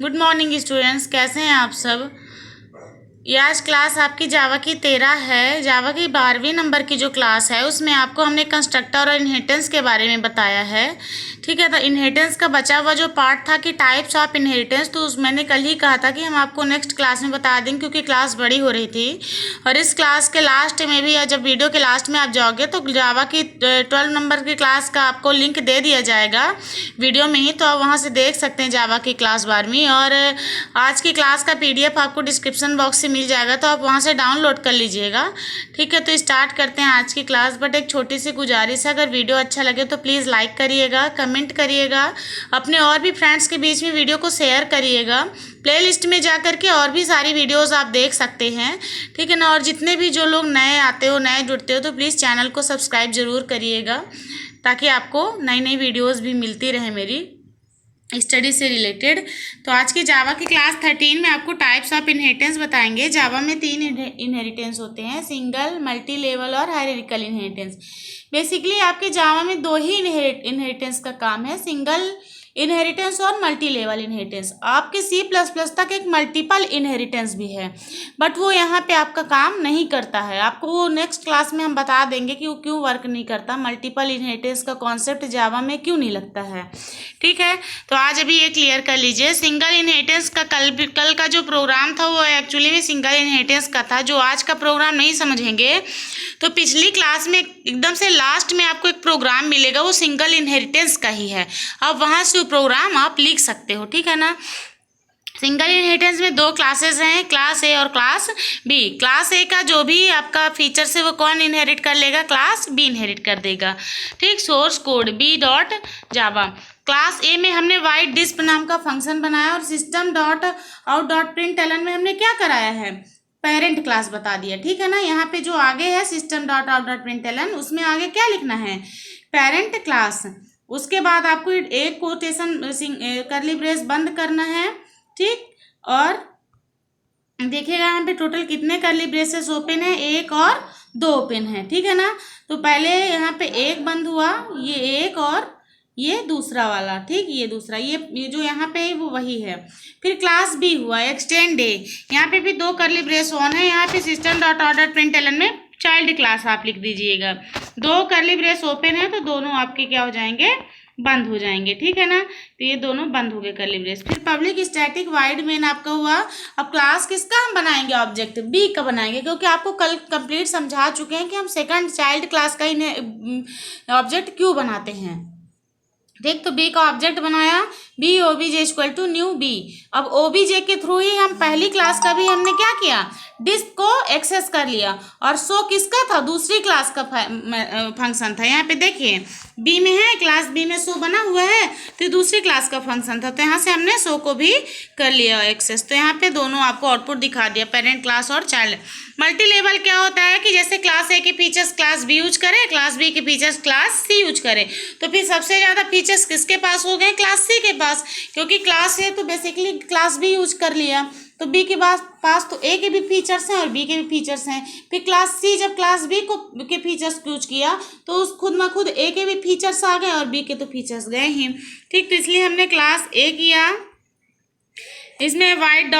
Good morning students, कैसे हैं आप सब। ये आज क्लास आपकी जावा की 13 है। जावा की 12वीं नंबर की जो क्लास है उसमें आपको हमने कंस्ट्रक्टर और इनहेरिटेंस के बारे में बताया है। ठीक है, तो इनहेरिटेंस का बचा हुआ जो पार्ट था कि टाइप्स ऑफ इनहेरिटेंस, तो मैंने कल ही कहा था कि हम आपको नेक्स्ट क्लास में बता देंगे क्योंकि क्लास बड़ी हो रही थी। और इस क्लास के लास्ट में भी, या जब वीडियो के लास्ट में आप जाओगे तो जावा की 12 नंबर की क्लास का आपको लिंक दे दिया जाएगा वीडियो में ही, तो आप वहाँ से देख सकते हैं जावा की क्लास 12वीं। और आज की क्लास का PDF आपको डिस्क्रिप्शन बॉक्स से मिल जाएगा, तो आप वहाँ से डाउनलोड कर लीजिएगा। ठीक है, तो स्टार्ट करते हैं आज की क्लास। बट एक छोटी सी गुजारिश है, अगर वीडियो अच्छा लगे तो प्लीज़ लाइक करिएगा, कमेंट करिएगा, अपने और भी फ्रेंड्स के बीच में वीडियो को शेयर करिएगा। प्लेलिस्ट में जा करके और भी सारी वीडियोस आप देख सकते हैं। ठीक है ना। और जितने भी जो लोग नए आते हो, नए जुड़ते हो, तो प्लीज़ चैनल को सब्सक्राइब ज़रूर करिएगा ताकि आपको नई नई वीडियोस भी मिलती रहे मेरी स्टडी से रिलेटेड। तो आज की जावा की क्लास 13 में आपको टाइप्स ऑफ इनहेरिटेंस बताएंगे। जावा में 3 इनहेरिटेंस होते हैं, सिंगल, मल्टी लेवल और हायरार्किकल इनहेरिटेंस। बेसिकली आपके जावा में 2 ही इनहेरिटेंस का काम है, सिंगल इनहेरिटेंस और मल्टी लेवल इनहेरिटेंस। आपके C++ तक एक मल्टीपल इनहेरिटेंस भी है, बट वो यहाँ पे आपका काम नहीं करता है। आपको वो नेक्स्ट क्लास में हम बता देंगे कि वो क्यों वर्क नहीं करता, मल्टीपल इनहेरिटेंस का कॉन्सेप्ट जावा में क्यों नहीं लगता है। ठीक है, तो आज अभी ये क्लियर कर लीजिए। सिंगल इनहेरिटेंस का कल का जो प्रोग्राम था वो एक्चुअली में सिंगल इनहेरिटेंस का था। जो आज का प्रोग्राम नहीं समझेंगे तो पिछली क्लास में एकदम से लास्ट में आपको एक प्रोग्राम मिलेगा, वो सिंगल इनहेरिटेंस का ही है। अब वहाँ से वो प्रोग्राम आप लिख सकते हो। ठीक है ना। सिंगल इनहेरिटेंस में 2 क्लासेस हैं, क्लास ए और क्लास बी। क्लास ए का जो भी आपका फीचर्स है वो कौन इनहेरिट कर लेगा, क्लास बी इनहेरिट कर देगा। ठीक, सोर्स कोड b.java। क्लास ए में हमने वाइड डिस्प नाम का फंक्शन बनाया और system.out.println में हमने क्या कराया है, पेरेंट क्लास बता दिया। ठीक है ना। यहाँ पे जो आगे है system.out.println, उसमें आगे क्या लिखना है, पेरेंट क्लास। उसके बाद आपको एक कोटेशन करली ब्रेस बंद करना है। ठीक, और देखिएगा यहाँ पे टोटल कितने करली ब्रेसेस ओपन है, 1 और 2 ओपन है। ठीक है ना। तो पहले यहाँ पे 1 बंद हुआ, ये 1 और ये दूसरा वाला। ठीक, ये दूसरा, ये जो यहाँ पे है वो वही है। फिर क्लास बी हुआ, एक्सटेंड ए। यहाँ पे भी 2 करली ब्रेस ऑन है। यहाँ पे system.out.println में चाइल्ड क्लास आप लिख दीजिएगा। 2 करली ब्रेस ओपन है तो दोनों आपके क्या हो जाएंगे, बंद हो जाएंगे। ठीक है ना। तो ये दोनों बंद हो गए करली ब्रेस। फिर पब्लिक स्टैटिक वाइड मेन आपका हुआ। अब क्लास किसका हम बनाएंगे, ऑब्जेक्ट बी का बनाएंगे, क्योंकि आपको कल कंप्लीट समझा चुके हैं कि हम सेकंड चाइल्ड क्लास का ही ऑब्जेक्ट क्यों बनाते हैं। ठीक, तो बी का ऑब्जेक्ट बनाया, B OBJ equal to new B. अब ओबीजे के थ्रू ही हम पहली क्लास का भी हमने क्या किया, डिस्क को एक्सेस कर लिया। और शो किसका था, दूसरी क्लास का फंक्शन था। यहाँ पे देखिए बी में है, क्लास बी में शो बना हुआ है, तो दूसरी क्लास का फंक्शन था, तो यहाँ से हमने शो को भी कर लिया एक्सेस। तो यहाँ पे दोनों आपको आउटपुट दिखा दिया, पेरेंट क्लास और चाइल्ड। मल्टी लेवल क्या होता है कि जैसे क्लास ए के फीचर्स क्लास बी यूज करे, क्लास बी के फीचर्स क्लास सी यूज करे, तो फिर सबसे ज़्यादा फीचर्स किसके पास हो गए, क्लास सी के पास, क्योंकि क्लास ए तो बेसिकली क्लास बी यूज कर लिया, तो बी के पास तो ए के भी फीचर्स हैं और बी के भी फीचर्स हैं। फिर क्लास सी जब क्लास बी को के फीचर्स यूज किया तो उस खुद में खुद ए के भी फीचर्स आ गए और बी के तो फीचर्स गए ही। ठीक, तो इसलिए हमने क्लास ए किया। इसमें wide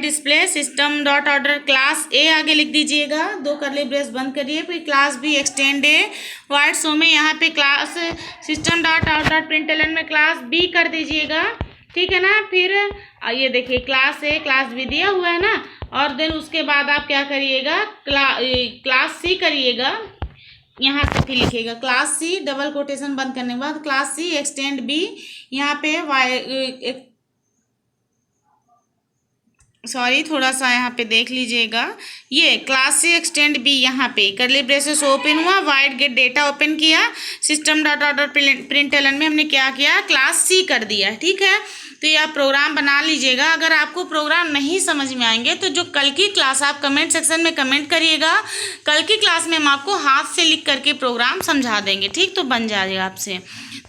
display system dot order class ए आगे लिख दीजिएगा, 2 करली ब्रेस बंद करिए। फिर class be extend a wide show में यहाँ पे class system dot out dot println में क्लास बी कर दीजिएगा। ठीक है ना। फिर ये देखिए क्लास ए क्लास बी दिया हुआ है ना, और देन उसके बाद आप क्या करिएगा, क्लास सी करिएगा। यहाँ से फिर लिखिएगा क्लास सी, डबल कोटेशन बंद करने के बाद क्लास सी एक्सटेंड बी। यहाँ पे थोड़ा सा यहाँ पे देख लीजिएगा, ये क्लास सी एक्सटेंड बी, यहाँ पे करली ब्रेसेस ओपन हुआ, वाइड गेट डेटा ओपन किया, सिस्टम डॉट ऑर्डर प्रिंटलन में हमने क्या किया, क्लास सी कर दिया। ठीक है, तो ये आप प्रोग्राम बना लीजिएगा। अगर आपको प्रोग्राम नहीं समझ में आएंगे तो जो कल की क्लास आप कमेंट सेक्शन में कमेंट करिएगा, कल की क्लास में हम आपको हाथ से लिख करके प्रोग्राम समझा देंगे। ठीक, तो बन जाएगा आपसे।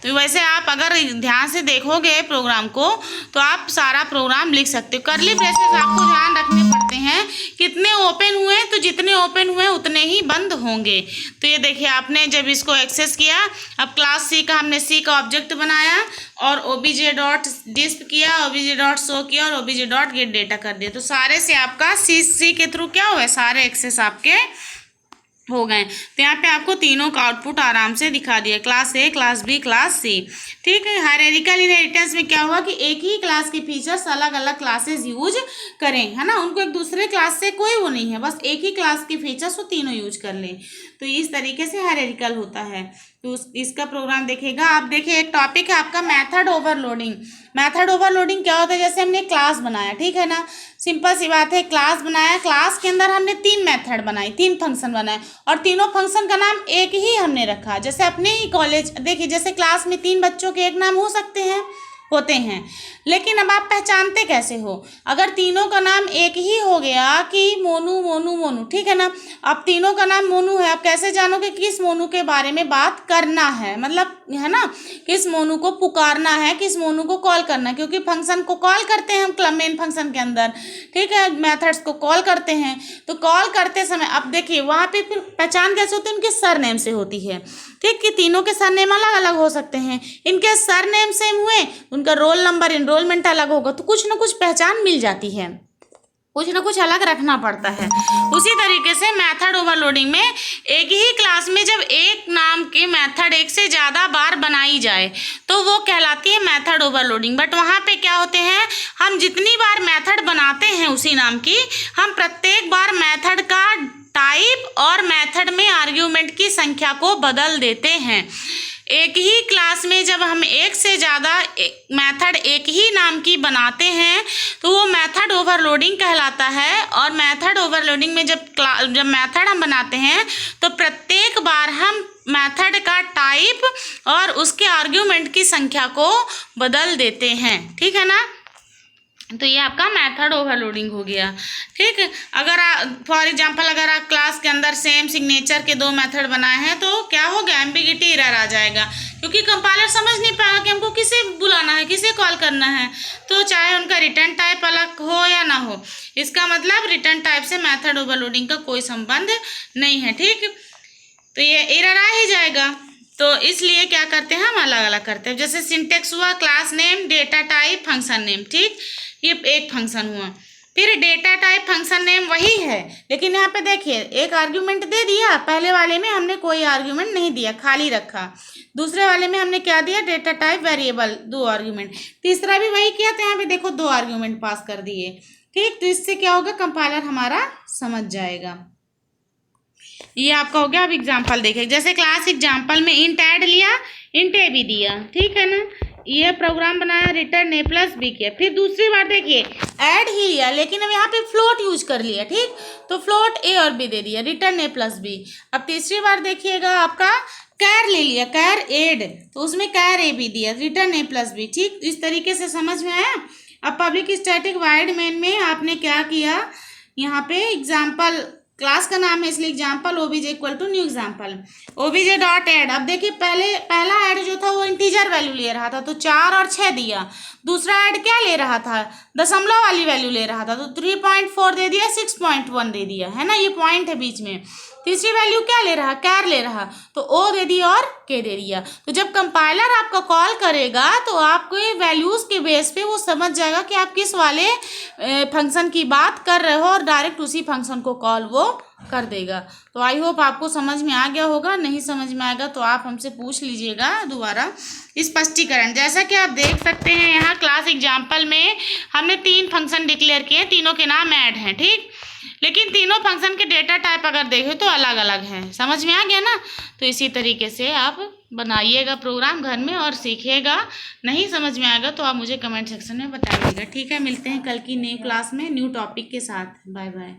तो वैसे आप अगर ध्यान से देखोगे प्रोग्राम को तो आप सारा प्रोग्राम लिख सकते हो। करली ब्रेसेस आपको ध्यान रखने पड़ते हैं। समझते हैं। कितने ओपन हुए, तो जितने ओपन हुए उतने ही बंद होंगे। तो ये देखिए, आपने जब इसको एक्सेस किया, अब क्लास सी का हमने सी का ऑब्जेक्ट बनाया और obj.disp किया, obj.show किया और obj.getData कर दिया। तो सारे से आपका सी के थ्रू क्या हुआ, सारे एक्सेस आपके हो गए। तो यहाँ पे आपको तीनों का आउटपुट आराम से दिखा दिया, class A, class B, class C. ठीक है। हायरार्किकल इनहेरिटेंस में क्या हुआ कि एक ही क्लास के फीचर्स अलग अलग क्लासेस यूज करें, है ना, उनको एक दूसरे क्लास से कोई वो नहीं है, बस एक ही क्लास के फीचर्स वो तीनों यूज कर लें। तो इस तरीके से हायरार्किकल होता है। तो इसका प्रोग्राम देखेगा। आप देखिए, एक टॉपिक है आपका मेथड ओवरलोडिंग। मेथड ओवरलोडिंग क्या होता है, जैसे हमने क्लास बनाया, ठीक है ना, सिंपल सी बात है, क्लास बनाया, क्लास के अंदर हमने 3 मेथड बनाई, 3 फंक्शन बनाए और तीनों फंक्शन का नाम एक ही हमने रखा। जैसे अपने ही कॉलेज देखिए, जैसे क्लास में 3 बच्चों के एक नाम हो सकते हैं, होते हैं, लेकिन अब आप पहचानते कैसे हो, अगर तीनों का नाम एक ही हो गया कि मोनू मोनू मोनू, ठीक है ना, अब तीनों का नाम मोनू है, आप कैसे जानोगे किस मोनू के बारे में बात करना है, मतलब है ना, किस मोनू को पुकारना है, किस मोनू को कॉल करना है, क्योंकि फंक्शन को कॉल करते हैं हम मेन फंक्शन के अंदर, ठीक है, मेथड्स को कॉल करते हैं। तो कॉल करते समय अब देखिए वहाँ पे फिर पहचान कैसे होती है, उनके सरनेम से होती है, ठीक, कि तीनों के सरनेम अलग अलग हो सकते हैं, इनके सरनेम सेम हुए, उनका रोल नंबर, एनरोलमेंट अलग होगा, तो कुछ ना कुछ पहचान मिल जाती है, कुछ ना कुछ अलग रखना पड़ता है। उसी तरीके से मेथड ओवरलोडिंग में एक ही क्लास में जब एक नाम की मेथड एक से ज़्यादा बार बनाई जाए तो वो कहलाती है मेथड ओवरलोडिंग। बट वहाँ पे क्या होते हैं, हम जितनी बार मेथड बनाते हैं उसी नाम की, हम प्रत्येक बार मेथड का टाइप और मेथड में आर्ग्यूमेंट की संख्या को बदल देते हैं। एक ही क्लास में जब हम एक से ज़्यादा मेथड एक ही नाम की बनाते हैं तो वो मेथड ओवरलोडिंग कहलाता है। और मेथड ओवरलोडिंग में जब मेथड हम बनाते हैं तो प्रत्येक बार हम मेथड का टाइप और उसके आर्ग्यूमेंट की संख्या को बदल देते हैं, ठीक है ना। तो ये आपका मेथड ओवरलोडिंग हो गया, ठीक। अगर फॉर एग्जांपल अगर आप क्लास के अंदर सेम सिग्नेचर के 2 मेथड बनाए हैं तो क्या होगा, एम्बिगिटी एरर आ जाएगा, क्योंकि कंपाइलर समझ नहीं पाएगा कि हमको किसे बुलाना है, किसे कॉल करना है। तो चाहे उनका रिटर्न टाइप अलग हो या ना हो, इसका मतलब रिटर्न टाइप से मेथड ओवरलोडिंग का कोई संबंध नहीं है, ठीक। तो ये एरर आ ही जाएगा। तो इसलिए क्या करते हैं, हम अलग अलग करते हैं। जैसे सिंटेक्स हुआ, class name, data type, function name, ठीक, ये एक फंक्शन हुआ। फिर डेटा टाइप, फंक्शन नेम वही है, लेकिन यहाँ पे देखिए एक आर्ग्यूमेंट दे दिया, पहले वाले में हमने कोई आर्ग्यूमेंट नहीं दिया, खाली रखा। दूसरे वाले में हमने क्या दिया, डेटा टाइप वेरिएबल, 2 आर्ग्यूमेंट। तीसरा भी वही किया, तो यहाँ पे देखो 2 आर्ग्यूमेंट पास कर दिए, ठीक। तो इससे क्या होगा, कंपाइलर हमारा समझ जाएगा। ये आपका हो गया। अब एग्जाम्पल देखिए, जैसे क्लास एग्जाम्पल में इंट ऐड लिया, इंट ए भी दिया, ठीक है ना, ये प्रोग्राम बनाया, रिटर्न ए प्लस बी किया। फिर दूसरी बार देखिए ऐड ही लिया, लेकिन अब यहाँ पे फ्लोट यूज कर लिया, ठीक, तो फ्लोट ए और बी दे दिया, रिटर्न ए प्लस बी। अब तीसरी बार देखिएगा आपका कैर ले लिया, कैर एड, तो उसमें कैर ए बी दिया, रिटर्न ए प्लस बी, ठीक। इस तरीके से समझ में आया। अब पब्लिक स्टैटिक वाइड मेन में आपने क्या किया, यहाँ पे एग्जाम्पल क्लास का नाम है इसलिए example OBJ equal to new example, OBJ dot add. अब देखिए पहला ऐड जो था वो इंटीजर वैल्यू ले रहा था, तो 4 और 6 दिया। दूसरा ऐड क्या ले रहा था, दशमलव वाली वैल्यू ले रहा था, तो 3.4 दे दिया, 6.1 दे दिया, है ना, ये पॉइंट है बीच में। तीसरी वैल्यू क्या ले रहा, कैर ले रहा, तो ओ दे दिया और के दे दिया। तो जब कंपाइलर आपका कॉल करेगा तो आपको वैल्यूज़ के बेस पे वो समझ जाएगा कि आप किस वाले फंक्शन की बात कर रहे हो और डायरेक्ट उसी फंक्शन को कॉल वो कर देगा। तो आई होप आपको समझ में आ गया होगा। नहीं समझ में आएगा तो आप हमसे पूछ लीजिएगा दोबारा स्पष्टीकरण। जैसा कि आप देख सकते हैं यहाँ क्लास एग्जाम्पल में हमने 3 फंक्शन डिक्लेयर किए, तीनों के नाम ऐड हैं, ठीक, लेकिन तीनों फंक्शन के डेटा टाइप अगर देखें तो अलग अलग हैं। समझ में आ गया ना। तो इसी तरीके से आप बनाइएगा प्रोग्राम घर में और सीखिएगा। नहीं समझ में आएगा तो आप मुझे कमेंट सेक्शन में बताइएगा, ठीक है। मिलते हैं कल की न्यू क्लास में न्यू टॉपिक के साथ। Bye bye.